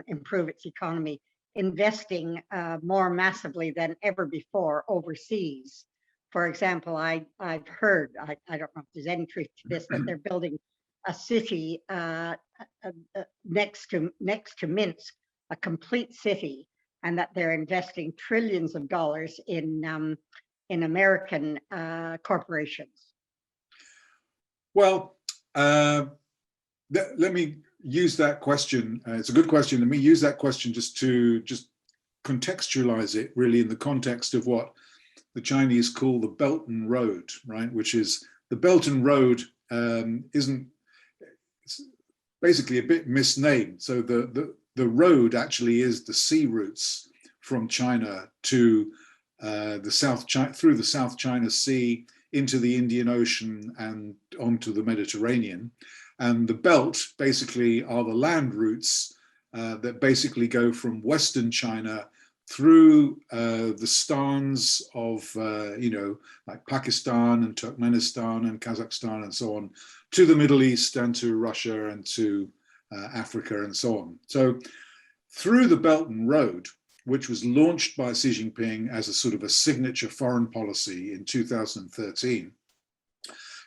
improve its economy, investing more massively than ever before overseas? For example, I've heard, I don't know if there's any truth to this, that they're building a city next to Minsk, a complete city, and that they're investing trillions of dollars in American corporations. Well, let me use that question. It's a good question. Let me use that question just to contextualize it really in the context of what the Chinese call the Belt and Road, right? Which is the Belt and Road it's basically a bit misnamed. So the road actually is the sea routes from China to through the South China Sea into the Indian Ocean and onto the Mediterranean. And the belt basically are the land routes that basically go from Western China through the stans of, like Pakistan and Turkmenistan and Kazakhstan and so on, to the Middle East and to Russia and to Africa and so on. So through the Belt and Road, which was launched by Xi Jinping as a sort of a signature foreign policy in 2013,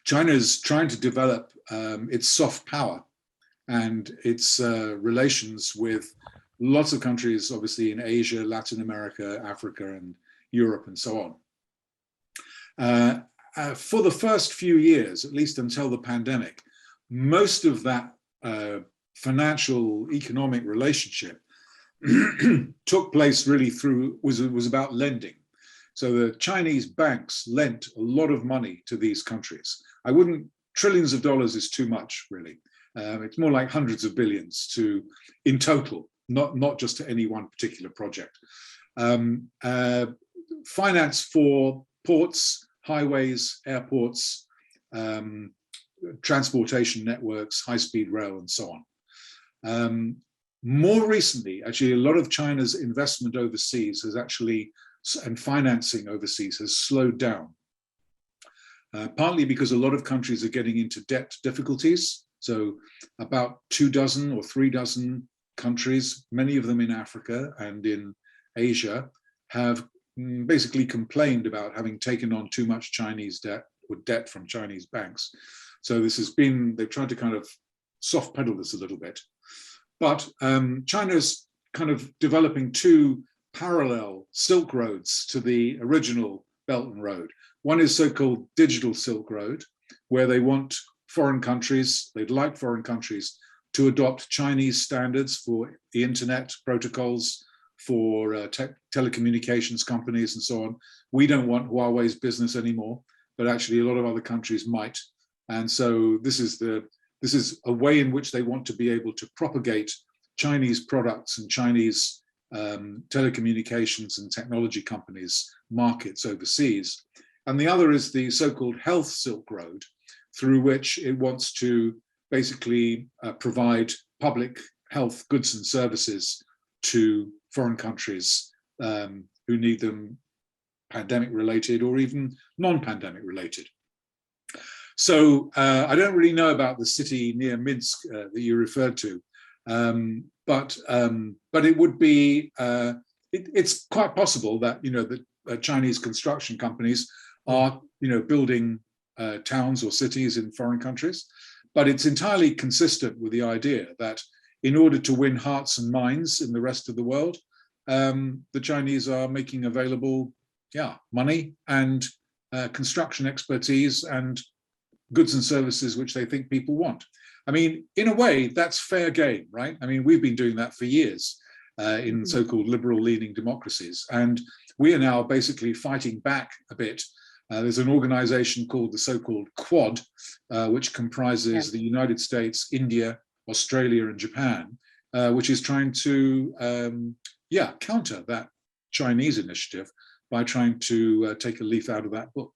China is trying to develop its soft power and its relations with lots of countries, obviously in Asia, Latin America, Africa, and Europe, and so on. For the first few years, at least until the pandemic, most of that financial economic relationship took place really was about lending. So the Chinese banks lent a lot of money to these countries. Trillions of dollars is too much, really. It's more like hundreds of billions in total, not just to any one particular project. Finance for ports, highways, airports, transportation networks, high-speed rail, and so on. More recently, actually, a lot of China's investment overseas and financing overseas has slowed down. Partly because a lot of countries are getting into debt difficulties. So about 24 or 3 countries, many of them in Africa and in Asia, have basically complained about having taken on too much Chinese debt or debt from Chinese banks. So they've tried to kind of soft pedal this a little bit. But China's kind of developing two parallel Silk Roads to the original Belt and Road. One is so-called Digital Silk Road, where they'd like foreign countries to adopt Chinese standards for the internet protocols, for telecommunications companies and so on. We don't want Huawei's business anymore, but actually a lot of other countries might. And so this is a way in which they want to be able to propagate Chinese products and Chinese telecommunications and technology companies' markets overseas. And the other is the so-called Health Silk Road, through which it wants to basically provide public health goods and services to foreign countries who need them pandemic related or even non-pandemic related. So I don't really know about the city near Minsk that you referred to, but it would be, it's quite possible that, that Chinese construction companies are, building towns or cities in foreign countries, but it's entirely consistent with the idea that in order to win hearts and minds in the rest of the world, the Chinese are making available, money and construction expertise and goods and services which they think people want. I mean, in a way, that's fair game, right? I mean, we've been doing that for years in so-called liberal-leaning democracies, and we are now basically fighting back a bit. There's an organization called the so-called Quad, which comprises the United States, India, Australia, and Japan, which is trying to, counter that Chinese initiative by trying to take a leaf out of that book.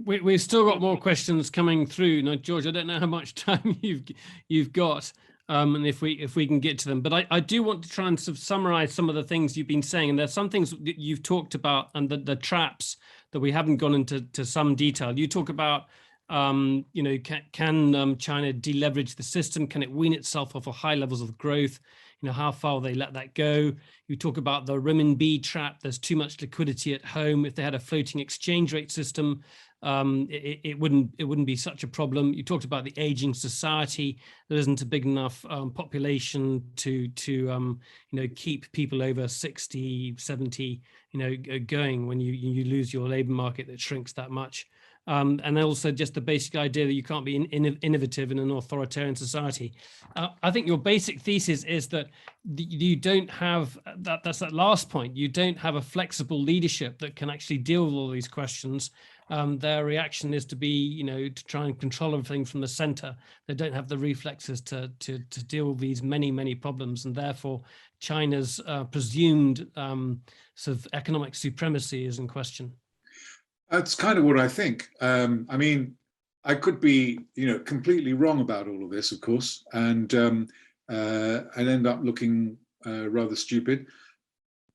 We've still got more questions coming through. Now, George, I don't know how much time you've got. and if we can get to them. But I do want to try and sort of summarize some of the things you've been saying, and there's some things that you've talked about, and the traps that we haven't gone into some detail. You talk about, you know, can China deleverage the system? Can it wean itself off of high levels of growth? You know, how far will they let that go? You talk about the renminbi trap. There's too much liquidity at home. If they had a floating exchange rate system, it wouldn't be such a problem. You talked about the aging society. There isn't a big enough population to you know, keep people over 60, 70, you know, going when you lose your labor market that shrinks that much. And also just the basic idea that you can't be innovative in an authoritarian society. I think your basic thesis is that you don't have, that's that last point, you don't have a flexible leadership that can actually deal with all these questions. Their reaction is to be, you know, to try and control everything from the center. They don't have the reflexes to deal with these many problems, and therefore China's presumed sort of economic supremacy is in question. That's kind of what I think. I mean, I could be, you know, completely wrong about all of this, of course, and end up looking rather stupid.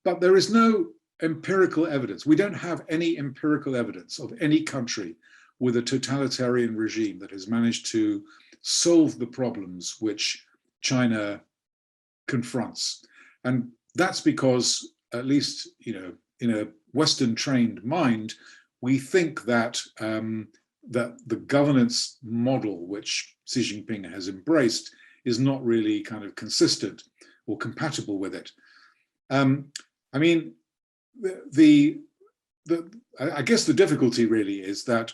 But there is no empirical evidence. We don't have any empirical evidence of any country with a totalitarian regime that has managed to solve the problems which China confronts. And that's because, at least, you know, in a Western trained mind, we think that that the governance model which Xi Jinping has embraced is not really kind of consistent or compatible with it. I mean, I guess the difficulty really is that,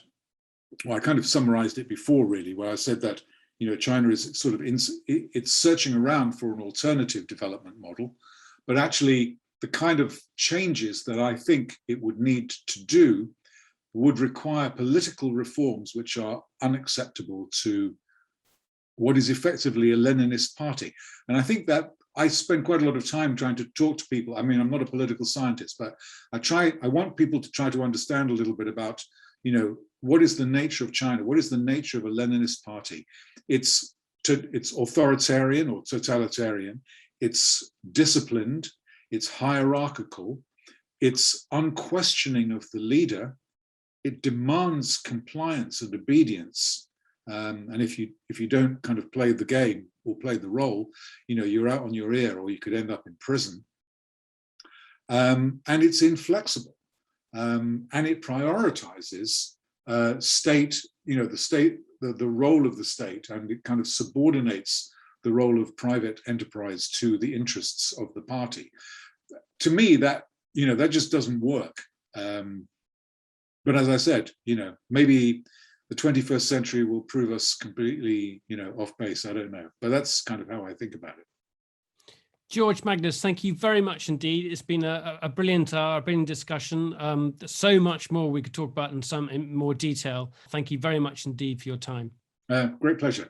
well, I kind of summarized it before really, where I said that, you know, China is sort of it's searching around for an alternative development model, but actually the kind of changes that I think it would need to do would require political reforms which are unacceptable to what is effectively a Leninist party. And I think that I spend quite a lot of time trying to talk to people. I mean, I'm not a political scientist, but I want people to try to understand a little bit about, you know, what is the nature of China? What is the nature of a Leninist party? It's authoritarian or totalitarian. It's disciplined. It's hierarchical. It's unquestioning of the leader. It demands compliance and obedience, and if you don't kind of play the game or play the role, you know, you're out on your ear, or you could end up in prison. And it's inflexible, and it prioritizes state, you know, the role of the state, and it kind of subordinates the role of private enterprise to the interests of the party. To me, that, you know, that just doesn't work. But as I said, you know, maybe the 21st century will prove us completely, you know, off base. I don't know, but that's kind of how I think about it. George Magnus, thank you very much indeed. It's been a brilliant discussion. There's so much more we could talk about in more detail. Thank you very much indeed for your time. Great pleasure.